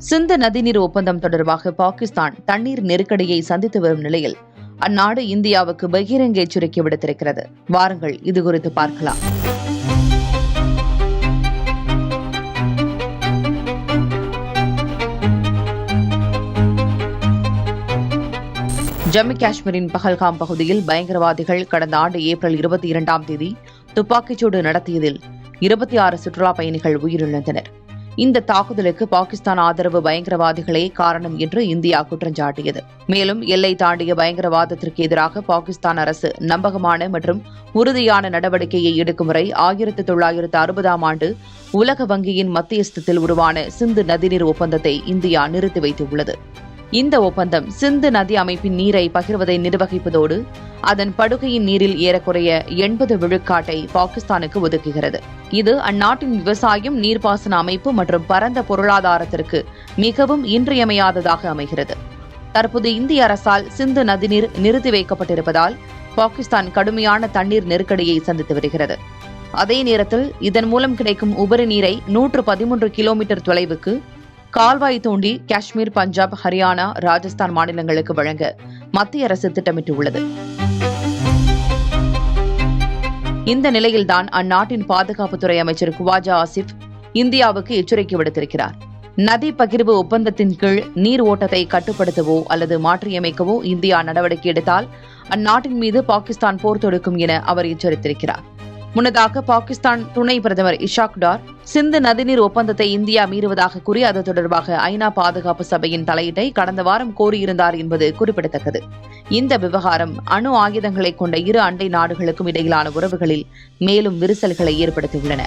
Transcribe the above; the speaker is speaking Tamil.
சிந்து நதிநீர் ஒப்பந்தம் தொடர்பாக பாகிஸ்தான் தண்ணீர் நெருக்கடியை சந்தித்து வரும் நிலையில் அந்நாடு இந்தியாவுக்கு பகிரங்க எச்சரிக்கை விடுத்திருக்கிறது. வாருங்கள் இதுகுறித்து பார்க்கலாம். ஜம்மு காஷ்மீரின் பஹல்காம் பகுதியில் பயங்கரவாதிகள் கடந்த ஆண்டு ஏப்ரல் 22ஆம் தேதி துப்பாக்கிச்சூடு நடத்தியதில் 26 சுற்றுலா பயணிகள் உயிரிழந்தனர். இந்த தாக்குதலுக்கு பாகிஸ்தான் ஆதரவு பயங்கரவாதிகளே காரணம் என்று இந்தியா குற்றஞ்சாட்டியது. மேலும் எல்லை தாண்டிய பயங்கரவாதத்திற்கு எதிராக பாகிஸ்தான் அரசு நம்பகமான மற்றும் உறுதியான நடவடிக்கையை எடுக்கும் வரை 1960ஆம் ஆண்டு உலக வங்கியின் மத்தியஸ்தத்தில் உருவான சிந்து நதிநீர் ஒப்பந்தத்தை இந்தியா நிறுத்தி வைத்துள்ளது. இந்த ஒப்பந்தம் சிந்து நதி அமைப்பின் நீரை பகிர்வதை நிர்வகிப்பதோடு அதன் படுகையின் நீரில் ஏறக்குறைய 80 விழுக்காட்டை பாகிஸ்தானுக்கு ஒதுக்குகிறது. இது அந்நாட்டின் விவசாயம், நீர்ப்பாசன அமைப்பு மற்றும் பரந்த பொருளாதாரத்திற்கு மிகவும் இன்றியமையாததாக அமைகிறது. தற்போது இந்திய அரசால் சிந்து நதிநீர் நிறுத்தி வைக்கப்பட்டிருப்பதால் பாகிஸ்தான் கடுமையான தண்ணீர் நெருக்கடியை சந்தித்து வருகிறது. அதே நேரத்தில் இதன் மூலம் கிடைக்கும் உபரி நீரை 113 கிலோமீட்டர் தொலைவுக்கு கால்வாய் தோண்டி காஷ்மீர், பஞ்சாப், ஹரியானா, ராஜஸ்தான் மாநிலங்களுக்கு வழங்க மத்திய அரசு திட்டமிட்டுள்ளது. இந்த நிலையில்தான் அந்நாட்டின் பாதுகாப்புத்துறை அமைச்சர் குவாஜா ஆசிப் இந்தியாவுக்கு எச்சரிக்கை விடுத்திருக்கிறார். நதி பகிர்வு ஒப்பந்தத்தின் கீழ் நீர் ஓட்டத்தை கட்டுப்படுத்தவோ அல்லது மாற்றியமைக்கவோ இந்தியா நடவடிக்கை எடுத்தால் அந்நாட்டின் மீது பாகிஸ்தான் போர் தொடுக்கும் என அவர் எச்சரித்திருக்கிறார். முன்னதாக பாகிஸ்தான் துணை பிரதமர் இஷாக் டார் சிந்து நதிநீர் ஒப்பந்தத்தை இந்தியா மீறுவதாக கூறி அது தொடர்பாக ஐநா பாதுகாப்பு சபையின் தலையீட்டை கடந்த வாரம் கோரியிருந்தார் என்பது குறிப்பிடத்தக்கது. இந்த விவகாரம் அணு ஆயுதங்களை கொண்ட இரு அண்டை நாடுகளுக்கும் இடையிலான உறவுகளில் மேலும் விரிசல்களை ஏற்படுத்தியுள்ளன.